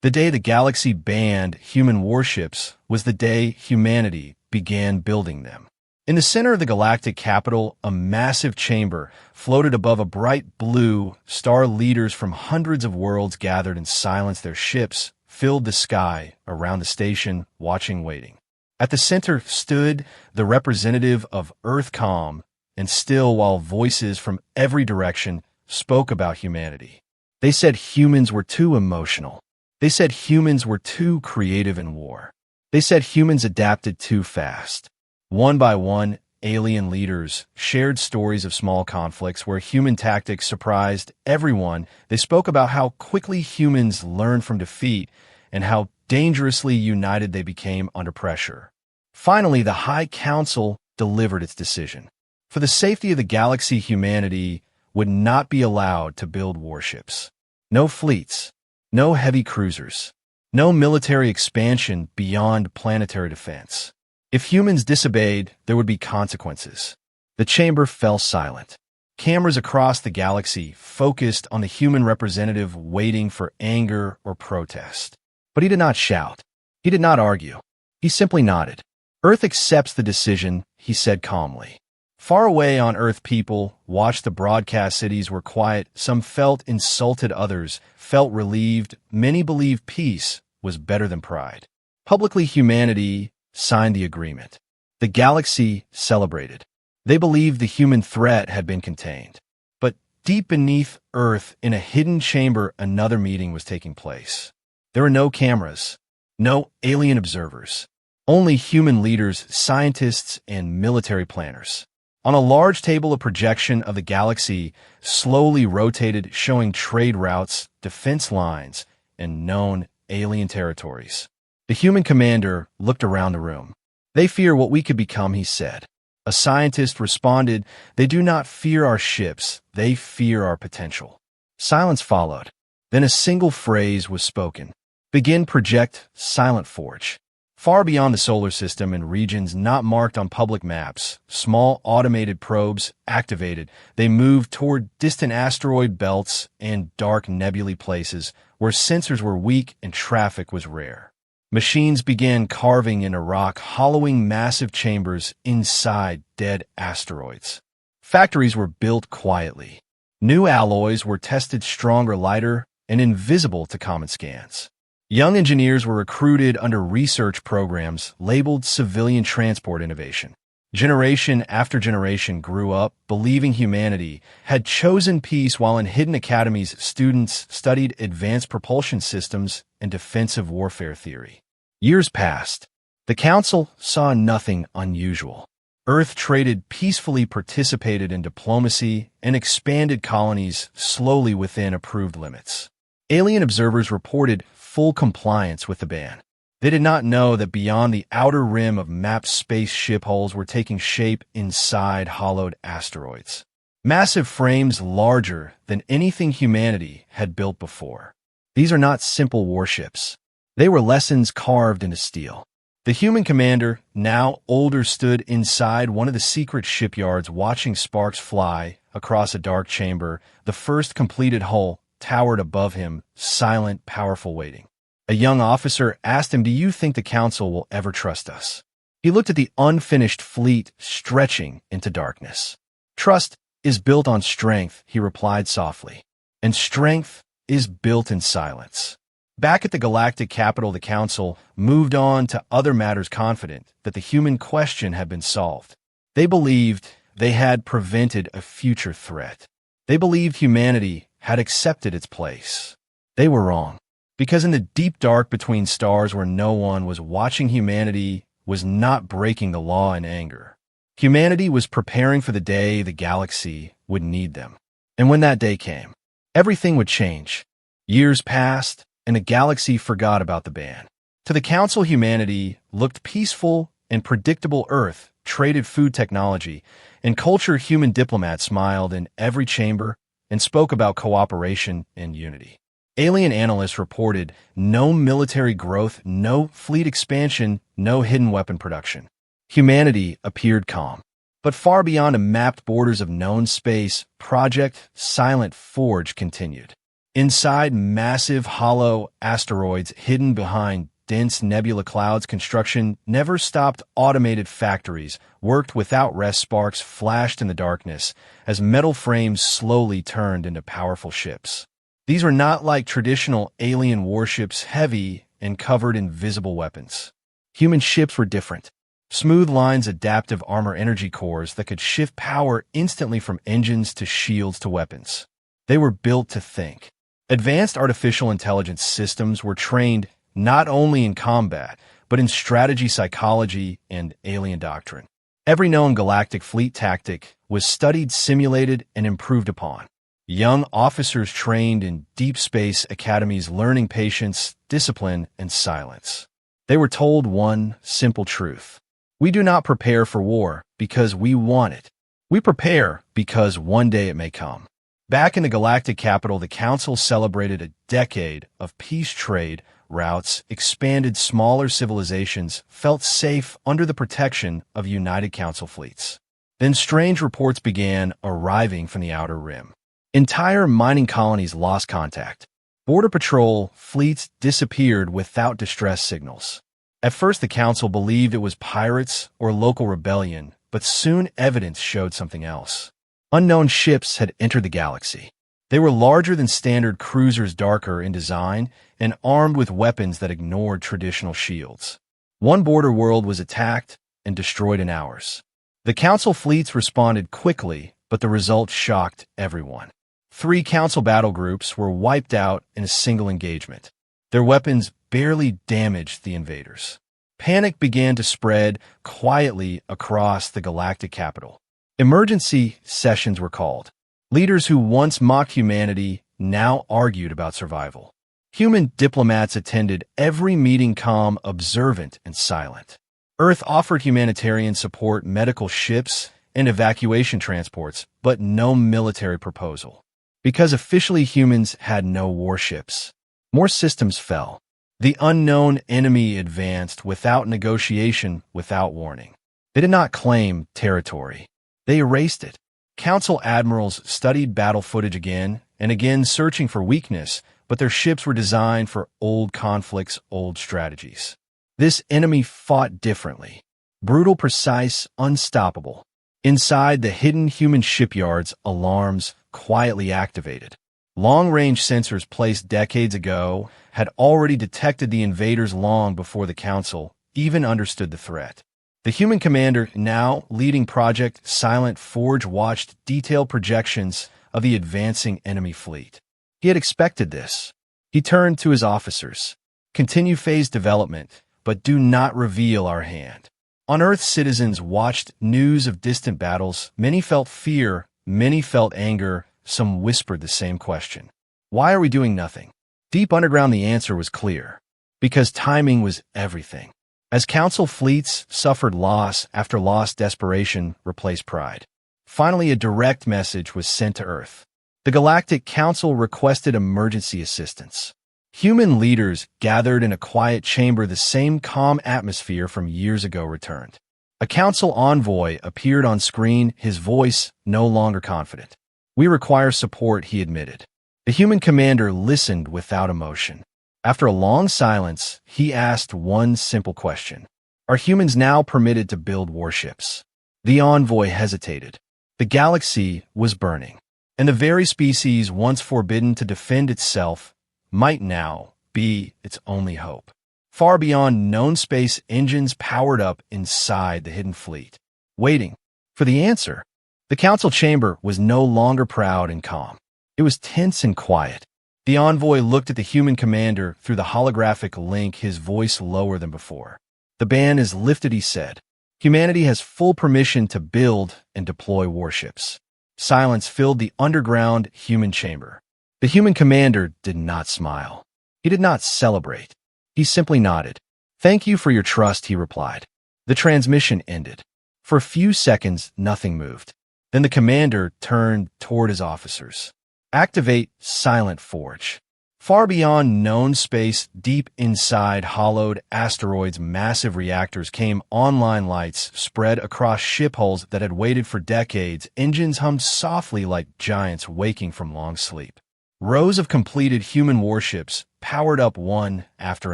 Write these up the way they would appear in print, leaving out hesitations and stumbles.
The day the galaxy banned human warships was the day humanity began building them. In the center of the galactic capital, a massive chamber floated above a bright blue star. Leaders from hundreds of worlds gathered in silence. Their ships filled the sky around the station, watching, waiting. At the center stood the representative of Earth, calm and still, while voices from every direction spoke about humanity. They said humans were too emotional. They said humans were too creative in war. They said humans adapted too fast. One by one, alien leaders shared stories of small conflicts where human tactics surprised everyone. They spoke about how quickly humans learned from defeat and how dangerously united they became under pressure. Finally, the High Council delivered its decision. For the safety of the galaxy, humanity would not be allowed to build warships. No fleets, no heavy cruisers, no military expansion beyond planetary defense. If humans disobeyed, there would be consequences. The chamber fell silent. Cameras across the galaxy focused on the human representative, waiting for anger or protest. But he did not shout. He did not argue. He simply nodded. Earth accepts the decision, he said calmly. Far away on Earth, people watched the broadcast. Cities were quiet. Some felt insulted, others felt relieved. Many believed peace was better than pride. Publicly, humanity signed the agreement. The galaxy celebrated. They believed the human threat had been contained. But deep beneath Earth, in a hidden chamber, another meeting was taking place. There were no cameras, no alien observers, only human leaders, scientists, and military planners. On a large table, a projection of the galaxy slowly rotated, showing trade routes, defense lines, and known alien territories. The human commander looked around the room. They fear what we could become, he said. A scientist responded, they do not fear our ships, they fear our potential. Silence followed. Then a single phrase was spoken. Begin project Silent Forge. Far beyond the solar system, in regions not marked on public maps, small automated probes activated. They moved toward distant asteroid belts and dark nebulae, places where sensors were weak and traffic was rare. Machines began carving into rock, hollowing massive chambers inside dead asteroids. Factories were built quietly. New alloys were tested, stronger, lighter, and invisible to common scans. Young engineers were recruited under research programs labeled civilian transport innovation. Generation after generation grew up believing humanity had chosen peace, while in hidden academies, students studied advanced propulsion systems and defensive warfare theory. Years passed. The Council saw nothing unusual. Earth traded peacefully, participated in diplomacy, and expanded colonies slowly within approved limits. Alien observers reported full compliance with the ban. They did not know that beyond the outer rim of mapped spaceship holes were taking shape inside hollowed asteroids. Massive frames larger than anything humanity had built before. These are not simple warships. They were lessons carved into steel. The human commander, now older, stood inside one of the secret shipyards, watching sparks fly across a dark chamber. The first completed hull towered above him, silent, powerful, waiting. A young officer asked him, "Do you think the Council will ever trust us?" He looked at the unfinished fleet stretching into darkness. "Trust is built on strength," he replied softly. "And strength is built in silence." Back at the galactic capital, the Council moved on to other matters, confident that the human question had been solved. They believed they had prevented a future threat. They believed humanity had accepted its place. They were wrong, because in the deep dark between stars, where no one was watching, humanity was not breaking the law in anger. Humanity was preparing for the day the galaxy would need them. And when that day came, everything would change. Years passed, and the galaxy forgot about the ban. To the Council, humanity looked peaceful and predictable. Earth traded food, technology, and culture. Human diplomats smiled in every chamber and spoke about cooperation and unity. Alien analysts reported no military growth, no fleet expansion, no hidden weapon production. Humanity appeared calm. But far beyond the mapped borders of known space, Project Silent Forge continued. Inside massive hollow asteroids hidden behind dense nebula clouds, construction never stopped. Automated factories worked without rest. Sparks flashed in the darkness as metal frames slowly turned into powerful ships. These were not like traditional alien warships, heavy and covered in visible weapons. Human ships were different. Smooth lines, adaptive armor, energy cores that could shift power instantly from engines to shields to weapons. They were built to think. Advanced artificial intelligence systems were trained not only in combat, but in strategy, psychology, and alien doctrine. Every known galactic fleet tactic was studied, simulated, and improved upon. Young officers trained in deep space academies learning patience, discipline, and silence. They were told one simple truth. We do not prepare for war because we want it. We prepare because one day it may come. Back in the galactic capital, the Council celebrated a decade of peace. Trade routes expanded. Smaller civilizations felt safe under the protection of United Council fleets. Then strange reports began arriving from the Outer Rim. Entire mining colonies lost contact. Border patrol fleets disappeared without distress signals. At first, the Council believed it was pirates or local rebellion, but soon evidence showed something else. Unknown ships had entered the galaxy. They were larger than standard cruisers, darker in design, and armed with weapons that ignored traditional shields. One border world was attacked and destroyed in hours. The Council fleets responded quickly, but the result shocked everyone. 3 Council battle groups were wiped out in a single engagement. Their weapons barely damaged the invaders. Panic began to spread quietly across the galactic capital. Emergency sessions were called. Leaders who once mocked humanity now argued about survival. Human diplomats attended every meeting, calm, observant, and silent. Earth offered humanitarian support, medical ships, and evacuation transports, but no military proposal. Because officially humans had no warships, more systems fell. The unknown enemy advanced without negotiation, without warning. They did not claim territory. They erased it. Council admirals studied battle footage again and again, searching for weakness, but their ships were designed for old conflicts, old strategies. This enemy fought differently. Brutal, precise, unstoppable. Inside the hidden human shipyards, alarms quietly activated. Long-range sensors placed decades ago had already detected the invaders long before the Council even understood the threat. The human commander, now leading Project Silent Forge, watched detailed projections of the advancing enemy fleet. He had expected this. He turned to his officers. Continue phase development, but do not reveal our hand. On Earth, citizens watched news of distant battles. Many felt fear, many felt anger, some whispered the same question. Why are we doing nothing? Deep underground, the answer was clear. Because timing was everything. As Council fleets suffered loss after loss, desperation replaced pride. Finally, a direct message was sent to Earth. The Galactic Council requested emergency assistance. Human leaders gathered in a quiet chamber. The same calm atmosphere from years ago returned. A Council envoy appeared on screen, his voice no longer confident. We require support, he admitted. The human commander listened without emotion. After a long silence, he asked one simple question. Are humans now permitted to build warships? The envoy hesitated. The galaxy was burning, and the very species once forbidden to defend itself might now be its only hope. Far beyond known space, engines powered up inside the hidden fleet, waiting for the answer. The Council chamber was no longer proud and calm. It was tense and quiet. The envoy looked at the human commander through the holographic link, his voice lower than before. The ban is lifted, he said. Humanity has full permission to build and deploy warships. Silence filled the underground human chamber. The human commander did not smile. He did not celebrate. He simply nodded. Thank you for your trust, he replied. The transmission ended. For a few seconds, nothing moved. Then the commander turned toward his officers. Activate Silent Forge. Far beyond known space, deep inside hollowed asteroids, massive reactors came online. Lights spread across ship hulls that had waited for decades. Engines hummed softly like giants waking from long sleep. Rows of completed human warships powered up one after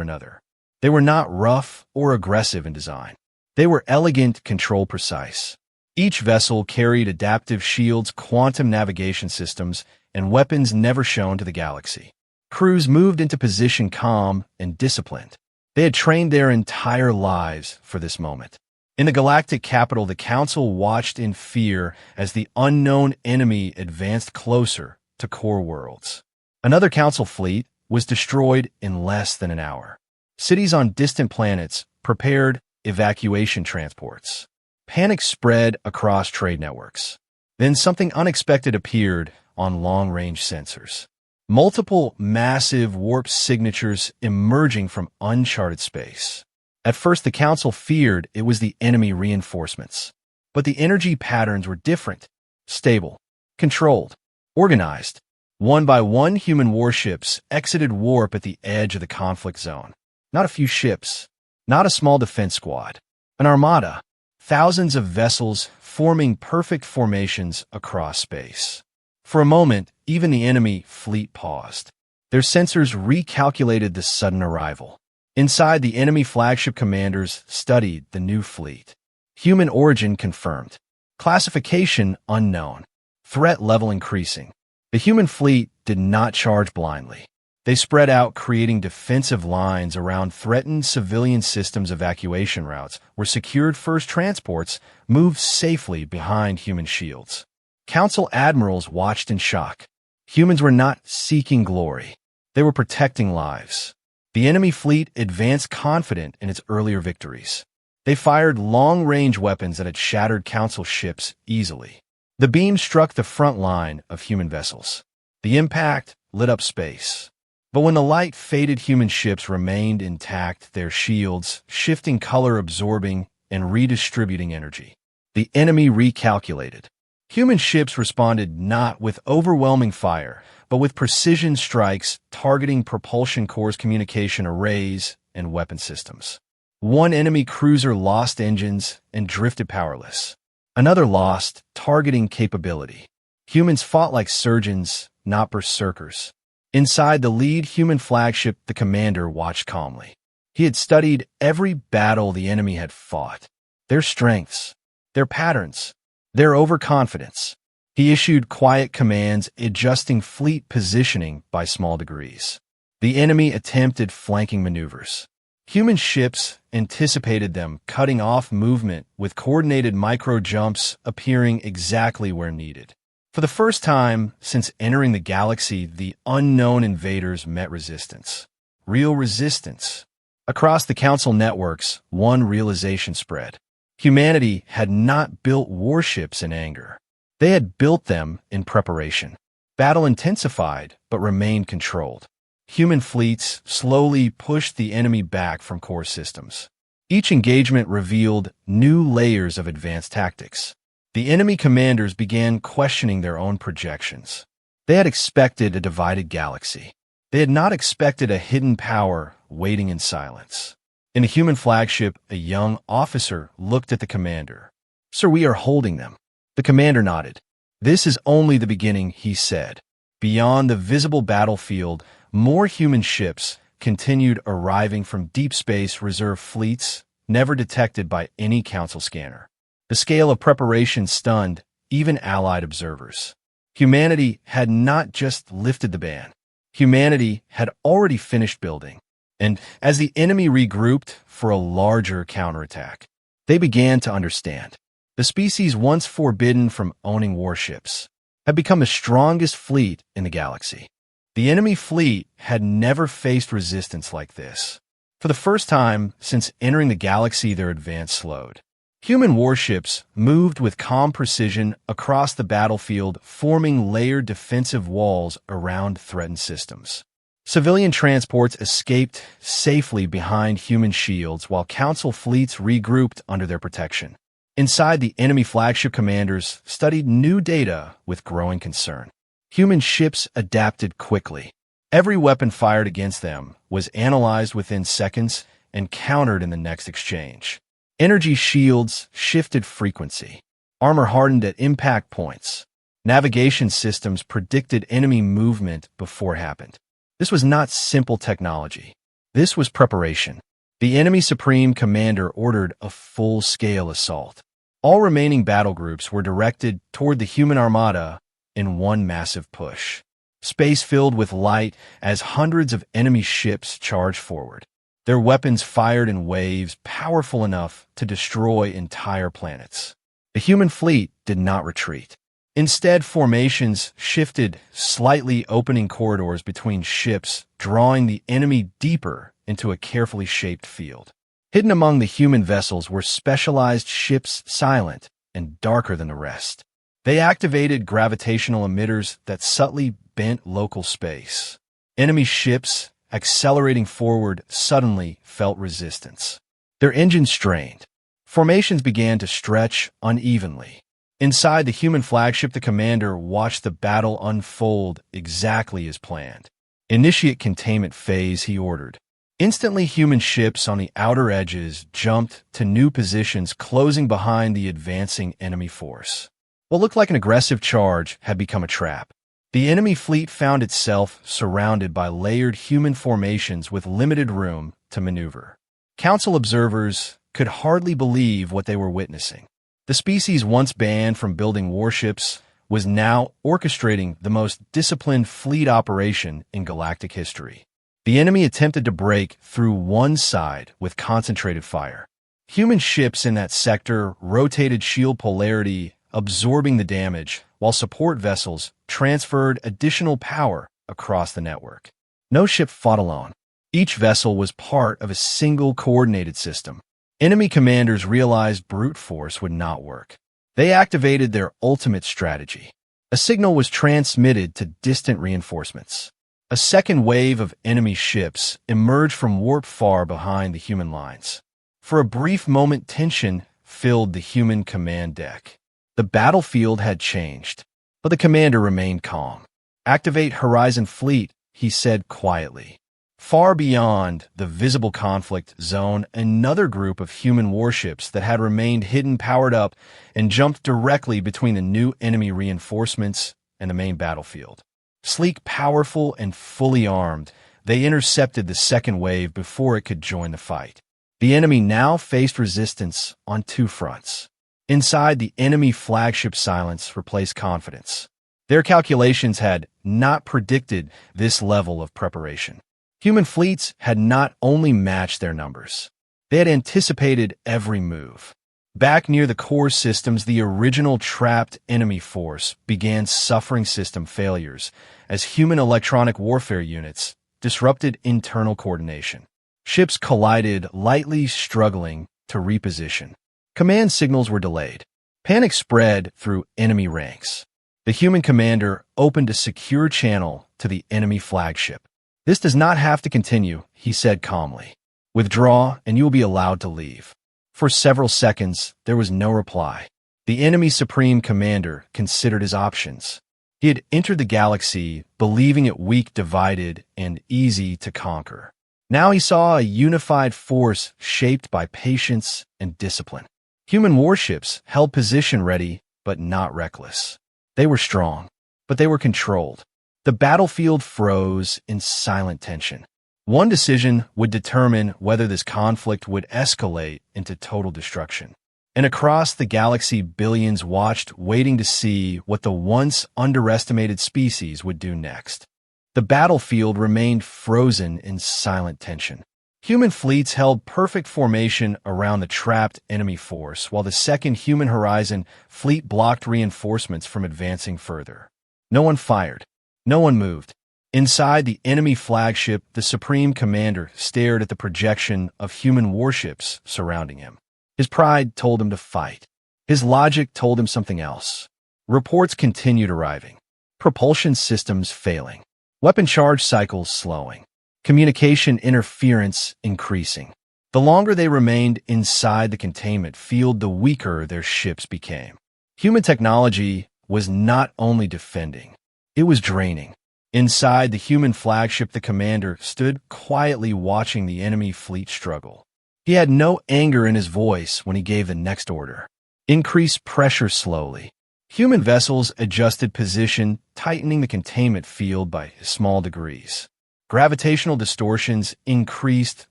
another. They were not rough or aggressive in design. They were elegant, control-precise. Each vessel carried adaptive shields, quantum navigation systems, and weapons never shown to the galaxy. Crews moved into position calm and disciplined. They had trained their entire lives for this moment. In the galactic capital, the Council watched in fear as the unknown enemy advanced closer to core worlds. Another Council fleet was destroyed in less than an hour. Cities on distant planets prepared evacuation transports. Panic spread across trade networks. Then something unexpected appeared on long-range sensors. Multiple massive warp signatures emerging from uncharted space. At first, the Council feared it was the enemy reinforcements. But the energy patterns were different, stable, controlled, organized. One by one, human warships exited warp at the edge of the conflict zone. Not a few ships, not a small defense squad, an armada, thousands of vessels forming perfect formations across space. For a moment, even the enemy fleet paused. Their sensors recalculated the sudden arrival. Inside, the enemy flagship commanders studied the new fleet. Human origin confirmed. Classification unknown. Threat level increasing. The human fleet did not charge blindly. They spread out, creating defensive lines around threatened civilian systems. Evacuation routes were secured. First transports moved safely behind human shields. Council admirals watched in shock. Humans were not seeking glory. They were protecting lives. The enemy fleet advanced confident in its earlier victories. They fired long-range weapons that had shattered Council ships easily. The beam struck the front line of human vessels. The impact lit up space. But when the light faded, human ships remained intact, their shields shifting color, absorbing and redistributing energy. The enemy recalculated. Human ships responded not with overwhelming fire, but with precision strikes targeting propulsion cores, communication arrays, and weapon systems. One enemy cruiser lost engines and drifted powerless. Another lost targeting capability. Humans fought like surgeons, not berserkers. Inside the lead human flagship, the commander watched calmly. He had studied every battle the enemy had fought, their strengths, their patterns, their overconfidence. He issued quiet commands, adjusting fleet positioning by small degrees. The enemy attempted flanking maneuvers. Human ships anticipated them, cutting off movement with coordinated micro-jumps appearing exactly where needed. For the first time since entering the galaxy, the unknown invaders met resistance. Real resistance. Across the Council networks, one realization spread. Humanity had not built warships in anger. They had built them in preparation. Battle intensified, but remained controlled. Human fleets slowly pushed the enemy back from core systems. Each engagement revealed new layers of advanced tactics. The enemy commanders began questioning their own projections. They had expected a divided galaxy. They had not expected a hidden power waiting in silence. In a human flagship, a young officer looked at the commander. "Sir, we are holding them." The commander nodded. "This is only the beginning," he said. Beyond the visible battlefield, more human ships continued arriving from deep space, reserve fleets never detected by any Council scanner. The scale of preparation stunned even allied observers. Humanity had not just lifted the ban. Humanity had already finished building. And as the enemy regrouped for a larger counterattack, they began to understand. The species once forbidden from owning warships had become the strongest fleet in the galaxy. The enemy fleet had never faced resistance like this. For the first time since entering the galaxy, their advance slowed. Human warships moved with calm precision across the battlefield, forming layered defensive walls around threatened systems. Civilian transports escaped safely behind human shields while Council fleets regrouped under their protection. Inside, the enemy flagship commanders studied new data with growing concern. Human ships adapted quickly. Every weapon fired against them was analyzed within seconds and countered in the next exchange. Energy shields shifted frequency. Armor hardened at impact points. Navigation systems predicted enemy movement before it happened. This was not simple technology. This was preparation. The enemy Supreme Commander ordered a full-scale assault. All remaining battle groups were directed toward the human armada in one massive push. Space filled with light as hundreds of enemy ships charged forward. Their weapons fired in waves powerful enough to destroy entire planets. The human fleet did not retreat. Instead, formations shifted, slightly opening corridors between ships, drawing the enemy deeper into a carefully shaped field. Hidden among the human vessels were specialized ships, silent and darker than the rest. They activated gravitational emitters that subtly bent local space. Enemy ships, accelerating forward, suddenly felt resistance. Their engines strained. Formations began to stretch unevenly. Inside the human flagship, the commander watched the battle unfold exactly as planned. Initiate containment phase, he ordered. Instantly, human ships on the outer edges jumped to new positions, closing behind the advancing enemy force. What looked like an aggressive charge had become a trap. The enemy fleet found itself surrounded by layered human formations with limited room to maneuver. Council observers could hardly believe what they were witnessing. The species once banned from building warships was now orchestrating the most disciplined fleet operation in galactic history. The enemy attempted to break through one side with concentrated fire. Human ships in that sector rotated shield polarity, absorbing the damage, while support vessels transferred additional power across the network. No ship fought alone. Each vessel was part of a single coordinated system. Enemy commanders realized brute force would not work. They activated their ultimate strategy. A signal was transmitted to distant reinforcements. A second wave of enemy ships emerged from warp far behind the human lines. For a brief moment, tension filled the human command deck. The battlefield had changed, but the commander remained calm. "Activate Horizon Fleet," he said quietly. Far beyond the visible conflict zone, another group of human warships that had remained hidden powered up and jumped directly between the new enemy reinforcements and the main battlefield. Sleek, powerful, and fully armed, they intercepted the second wave before it could join the fight. The enemy now faced resistance on two fronts. Inside, the enemy flagship silence replaced confidence. Their calculations had not predicted this level of preparation. Human fleets had not only matched their numbers, they had anticipated every move. Back near the core systems, the original trapped enemy force began suffering system failures as human electronic warfare units disrupted internal coordination. Ships collided, lightly struggling to reposition. Command signals were delayed. Panic spread through enemy ranks. The human commander opened a secure channel to the enemy flagship. "This does not have to continue," he said calmly. "Withdraw, and you will be allowed to leave." For several seconds, there was no reply. The enemy Supreme Commander considered his options. He had entered the galaxy believing it weak, divided, and easy to conquer. Now he saw a unified force shaped by patience and discipline. Human warships held position ready, but not reckless. They were strong, but they were controlled. The battlefield froze in silent tension. One decision would determine whether this conflict would escalate into total destruction. And across the galaxy, billions watched, waiting to see what the once underestimated species would do next. The battlefield remained frozen in silent tension. Human fleets held perfect formation around the trapped enemy force, while the second Human Horizon fleet blocked reinforcements from advancing further. No one fired. No one moved. Inside the enemy flagship, the Supreme Commander stared at the projection of human warships surrounding him. His pride told him to fight. His logic told him something else. Reports continued arriving. Propulsion systems failing. Weapon charge cycles slowing. Communication interference increasing. The longer they remained inside the containment field, the weaker their ships became. Human technology was not only defending, it was draining. Inside the human flagship, the commander stood quietly watching the enemy fleet struggle. He had no anger in his voice when he gave the next order. Increase pressure slowly. Human vessels adjusted position, tightening the containment field by small degrees. Gravitational distortions increased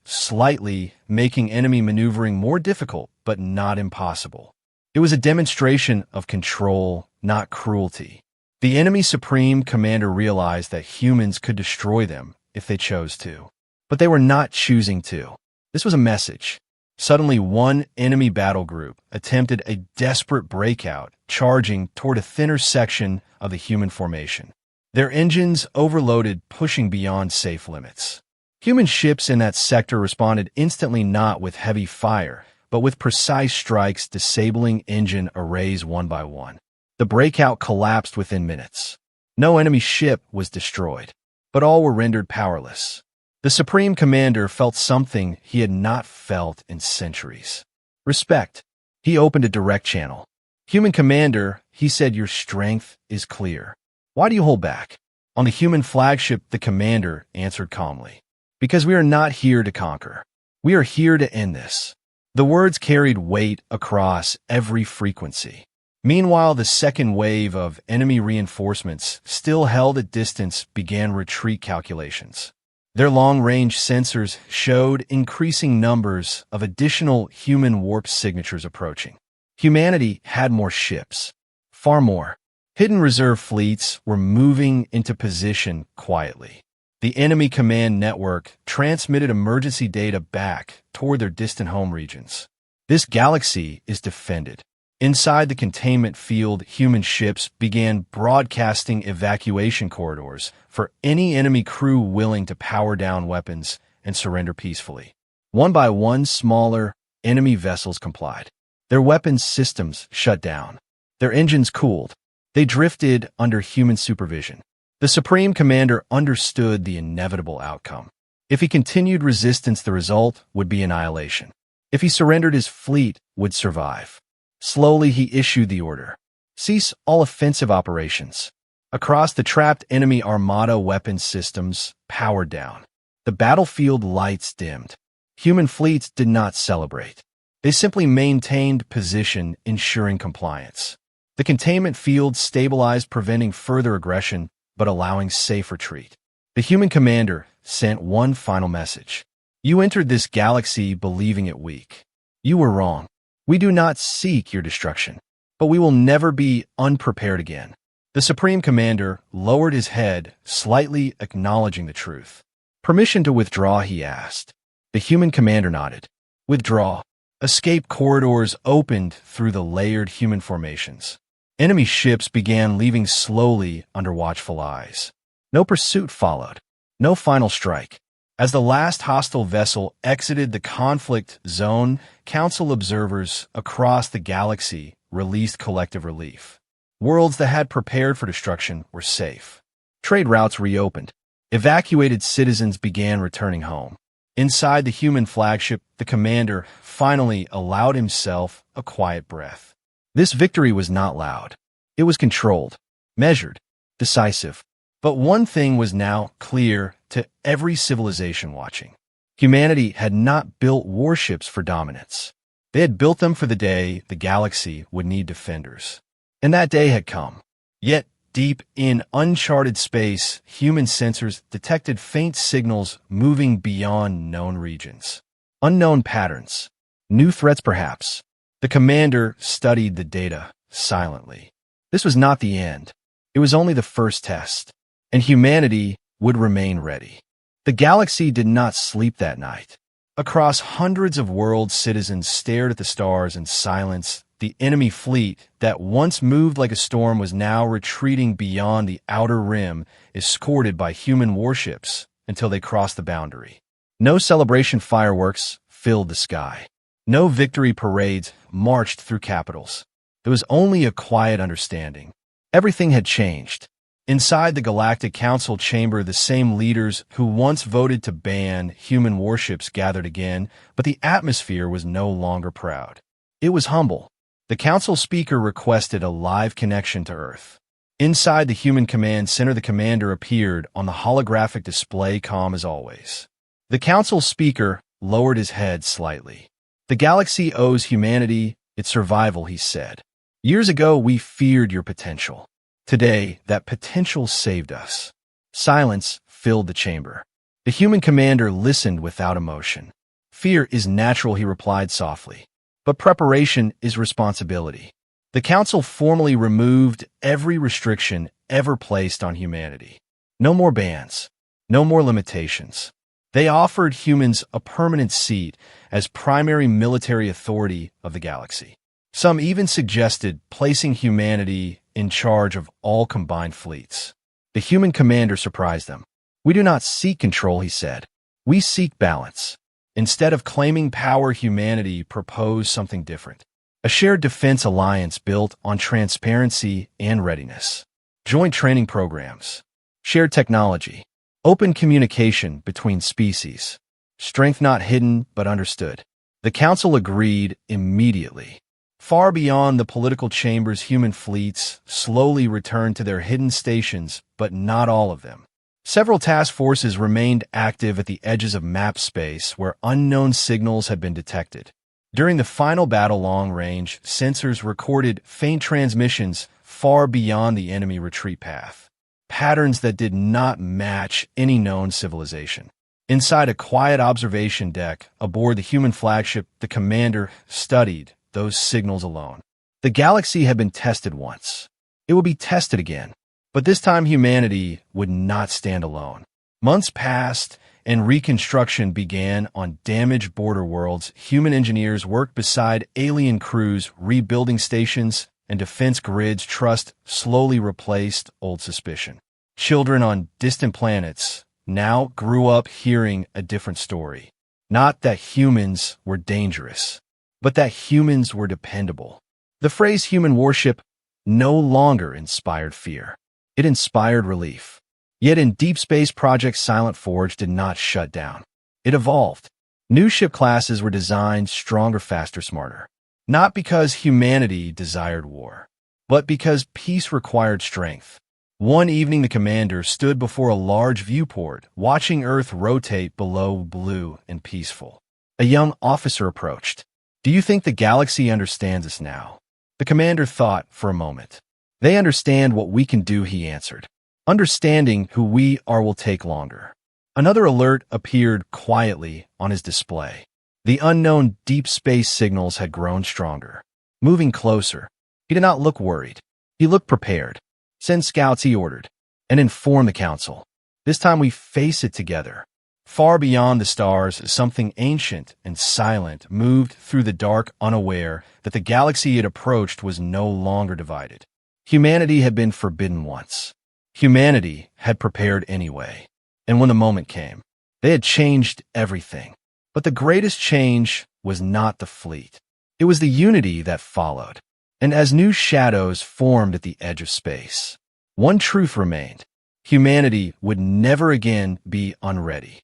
slightly, making enemy maneuvering more difficult, but not impossible. It was a demonstration of control, not cruelty. The enemy Supreme Commander realized that humans could destroy them if they chose to. But they were not choosing to. This was a message. Suddenly, one enemy battle group attempted a desperate breakout, charging toward a thinner section of the human formation. Their engines overloaded, pushing beyond safe limits. Human ships in that sector responded instantly, not with heavy fire, but with precise strikes, disabling engine arrays one by one. The breakout collapsed within minutes. No enemy ship was destroyed, but all were rendered powerless. The Supreme Commander felt something he had not felt in centuries. Respect. He opened a direct channel. Human Commander, he said, your strength is clear. Why do you hold back? On the human flagship, the Commander answered calmly. Because we are not here to conquer. We are here to end this. The words carried weight across every frequency. Meanwhile, the second wave of enemy reinforcements, still held at distance, began retreat calculations. Their long-range sensors showed increasing numbers of additional human warp signatures approaching. Humanity had more ships. Far more. Hidden reserve fleets were moving into position quietly. The enemy command network transmitted emergency data back toward their distant home regions. This galaxy is defended. Inside the containment field, human ships began broadcasting evacuation corridors for any enemy crew willing to power down weapons and surrender peacefully. One by one, smaller enemy vessels complied. Their weapons systems shut down. Their engines cooled. They drifted under human supervision. The Supreme Commander understood the inevitable outcome. If he continued resistance, the result would be annihilation. If he surrendered, his fleet would survive. Slowly, he issued the order. Cease all offensive operations. Across the trapped enemy armada, weapon systems powered down. The battlefield lights dimmed. Human fleets did not celebrate. They simply maintained position, ensuring compliance. The containment field stabilized, preventing further aggression, but allowing safe retreat. The human commander sent one final message. You entered this galaxy believing it weak. You were wrong. We do not seek your destruction, but we will never be unprepared again. The Supreme Commander lowered his head, slightly acknowledging the truth. Permission to withdraw, he asked. The human commander nodded. Withdraw. Escape corridors opened through the layered human formations. Enemy ships began leaving slowly under watchful eyes. No pursuit followed. No final strike. As the last hostile vessel exited the conflict zone, Council observers across the galaxy released collective relief. Worlds that had prepared for destruction were safe. Trade routes reopened. Evacuated citizens began returning home. Inside the human flagship, the commander finally allowed himself a quiet breath. This victory was not loud. It was controlled, measured, decisive. But one thing was now clear to every civilization watching. Humanity had not built warships for dominance. They had built them for the day the galaxy would need defenders. And that day had come. Yet, deep in uncharted space, human sensors detected faint signals moving beyond known regions. Unknown patterns. New threats, perhaps. The commander studied the data silently. This was not the end. It was only the first test. And humanity would remain ready. The galaxy did not sleep that night. Across hundreds of worlds, citizens stared at the stars in silence. The enemy fleet that once moved like a storm was now retreating beyond the outer rim, escorted by human warships until they crossed the boundary. No celebration fireworks filled the sky. No victory parades marched through capitals. There was only a quiet understanding. Everything had changed. Inside the Galactic Council chamber, the same leaders who once voted to ban human warships gathered again, but the atmosphere was no longer proud. It was humble. The council speaker requested a live connection to Earth. Inside the human command center, the commander appeared on the holographic display, calm as always. The council speaker lowered his head slightly. The galaxy owes humanity its survival, he said. Years ago, we feared your potential. Today, that potential saved us. Silence filled the chamber. The human commander listened without emotion. Fear is natural, he replied softly. But preparation is responsibility. The council formally removed every restriction ever placed on humanity. No more bans. No more limitations. They offered humans a permanent seat as primary military authority of the galaxy. Some even suggested placing humanity in charge of all combined fleets. The human commander surprised them. We do not seek control, he said. We seek balance. Instead of claiming power, humanity proposed something different. A shared defense alliance built on transparency and readiness. Joint training programs. Shared technology. Open communication between species. Strength not hidden but understood. The council agreed immediately. Far beyond the political chambers, human fleets slowly returned to their hidden stations, but not all of them. Several task forces remained active at the edges of map space where unknown signals had been detected. During the final battle, long-range sensors recorded faint transmissions far beyond the enemy retreat path, patterns that did not match any known civilization. Inside a quiet observation deck aboard the human flagship, the commander studied those signals alone. The galaxy had been tested once. It would be tested again. But this time humanity would not stand alone. Months passed and reconstruction began on damaged border worlds. Human engineers worked beside alien crews, rebuilding stations and defense grids. Trust slowly replaced old suspicion. Children on distant planets now grew up hearing a different story. Not that humans were dangerous, but that humans were dependable. The phrase human warship no longer inspired fear. It inspired relief. Yet in Deep Space Project, Silent Forge did not shut down. It evolved. New ship classes were designed stronger, faster, smarter. Not because humanity desired war, but because peace required strength. One evening, the commander stood before a large viewport, watching Earth rotate below, blue and peaceful. A young officer approached. "Do you think the galaxy understands us now?" The commander thought for a moment. "They understand what we can do," he answered. "Understanding who we are will take longer." Another alert appeared quietly on his display. The unknown deep space signals had grown stronger. Moving closer, he did not look worried. He looked prepared. "Send scouts," he ordered, "and inform the council. This time we face it together." Far beyond the stars, something ancient and silent moved through the dark, unaware that the galaxy it approached was no longer divided. Humanity had been forbidden once. Humanity had prepared anyway. And when the moment came, they had changed everything. But the greatest change was not the fleet. It was the unity that followed. And as new shadows formed at the edge of space, one truth remained. Humanity would never again be unready.